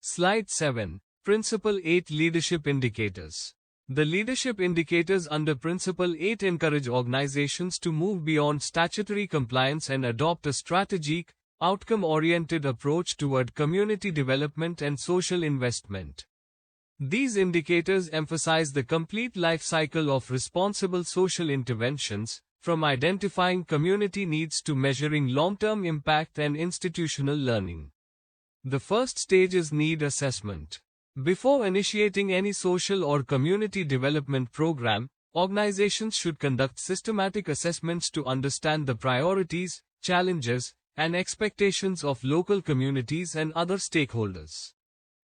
Slide 7. Principle 8 Leadership Indicators. The leadership indicators under Principle 8 encourage organizations to move beyond statutory compliance and adopt a strategic, outcome-oriented approach toward community development and social investment. These indicators emphasize the complete life cycle of responsible social interventions, from identifying community needs to measuring long-term impact and institutional learning. The first stage is need assessment. Before initiating any social or community development program, organizations should conduct systematic assessments to understand the priorities, challenges, and expectations of local communities and other stakeholders.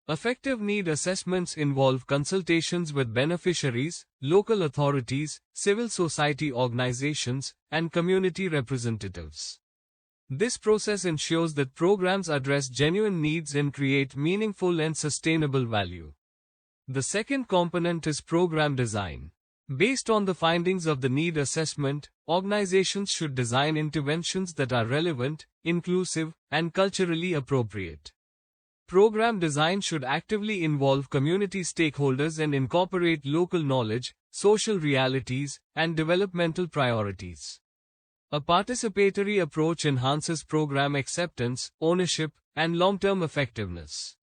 Effective need assessments involve consultations with beneficiaries, local authorities, civil society organizations, and community representatives. This process ensures that programs address genuine needs and create meaningful and sustainable value. The second component is program design. Based on the findings of the need assessment, organizations should design interventions that are relevant, inclusive, and culturally appropriate. Program design should actively involve community stakeholders and incorporate local knowledge, social realities, and developmental priorities. A participatory approach enhances program acceptance, ownership, and long-term effectiveness.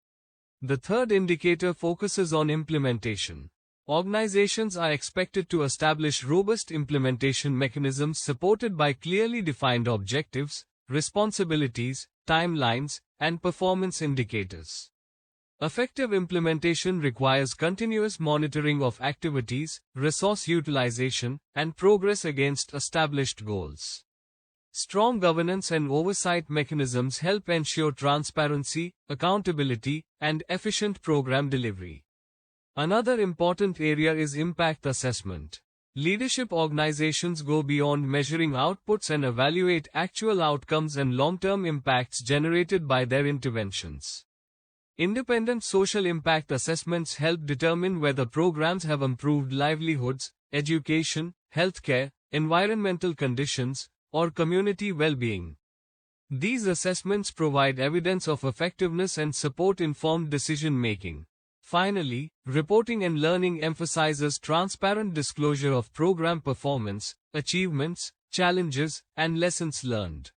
The third indicator focuses on implementation. Organizations are expected to establish robust implementation mechanisms supported by clearly defined objectives, responsibilities, timelines, and performance indicators. Effective implementation requires continuous monitoring of activities, resource utilization, and progress against established goals. Strong governance and oversight mechanisms help ensure transparency, accountability, and efficient program delivery. Another important area is impact assessment. Leadership organizations go beyond measuring outputs and evaluate actual outcomes and long-term impacts generated by their interventions. Independent social impact assessments help determine whether programs have improved livelihoods, education, healthcare, environmental conditions, or community well-being. These assessments provide evidence of effectiveness and support informed decision-making. Finally, reporting and learning emphasizes transparent disclosure of program performance, achievements, challenges, and lessons learned.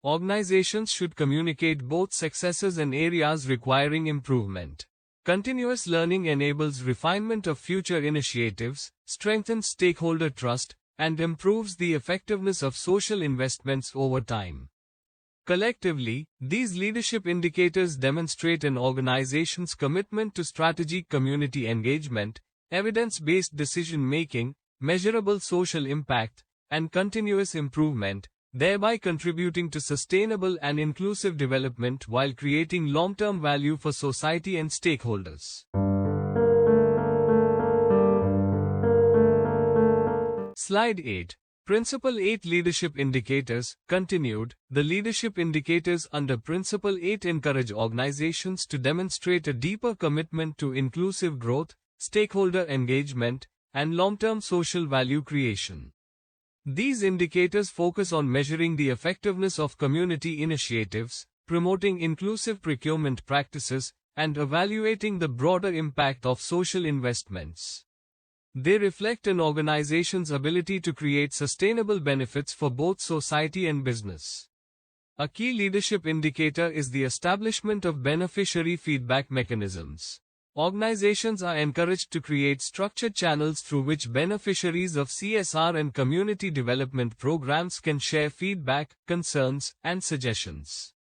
Organizations should communicate both successes and areas requiring improvement. Continuous learning enables refinement of future initiatives, strengthens stakeholder trust, and improves the effectiveness of social investments over time. Collectively, these leadership indicators demonstrate an organization's commitment to strategic community engagement, evidence-based decision-making, measurable social impact, and continuous improvement, thereby contributing to sustainable and inclusive development while creating long-term value for society and stakeholders. Slide 8. Principle 8 Leadership Indicators. Continued. The leadership indicators under Principle 8 encourage organizations to demonstrate a deeper commitment to inclusive growth, stakeholder engagement, and long-term social value creation. These indicators focus on measuring the effectiveness of community initiatives, promoting inclusive procurement practices, and evaluating the broader impact of social investments. They reflect an organization's ability to create sustainable benefits for both society and business. A key leadership indicator is the establishment of beneficiary feedback mechanisms. Organizations are encouraged to create structured channels through which beneficiaries of CSR and community development programs can share feedback, concerns, and suggestions.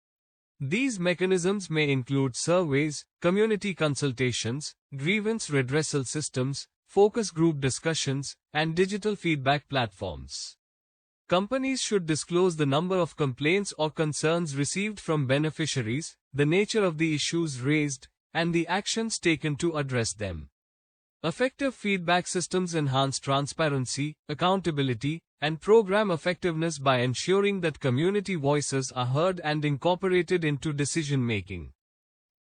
These mechanisms may include surveys, community consultations, grievance redressal systems, focus group discussions, and digital feedback platforms. Companies should disclose the number of complaints or concerns received from beneficiaries, the nature of the issues raised, and the actions taken to address them. Effective feedback systems enhance transparency, accountability, and program effectiveness by ensuring that community voices are heard and incorporated into decision-making.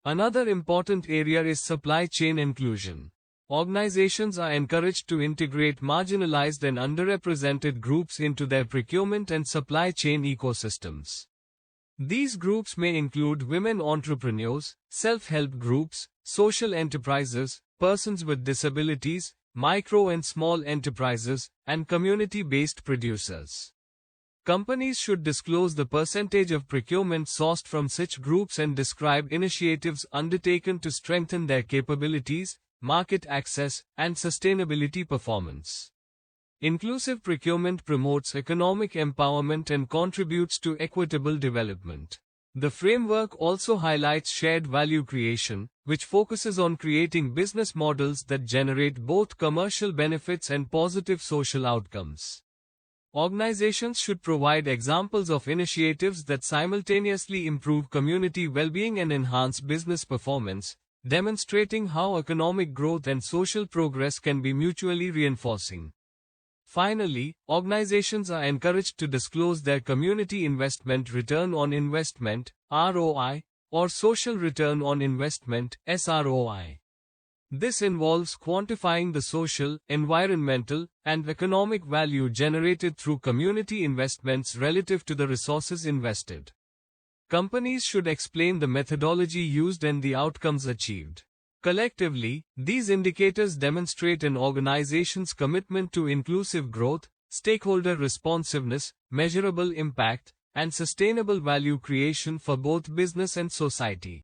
Another important area is supply chain inclusion. Organizations are encouraged to integrate marginalized and underrepresented groups into their procurement and supply chain ecosystems. These groups may include women entrepreneurs, self-help groups, social enterprises, persons with disabilities, micro and small enterprises, and community-based producers. Companies should disclose the percentage of procurement sourced from such groups and describe initiatives undertaken to strengthen their capabilities, market access, and sustainability performance. Inclusive procurement promotes economic empowerment and contributes to equitable development. The framework also highlights shared value creation, which focuses on creating business models that generate both commercial benefits and positive social outcomes. Organizations should provide examples of initiatives that simultaneously improve community well-being and enhance business performance, demonstrating how economic growth and social progress can be mutually reinforcing. Finally, organizations are encouraged to disclose their community investment return on investment (ROI) or social return on investment (SROI). This involves quantifying the social, environmental, and economic value generated through community investments relative to the resources invested. Companies should explain the methodology used and the outcomes achieved. Collectively, these indicators demonstrate an organization's commitment to inclusive growth, stakeholder responsiveness, measurable impact, and sustainable value creation for both business and society.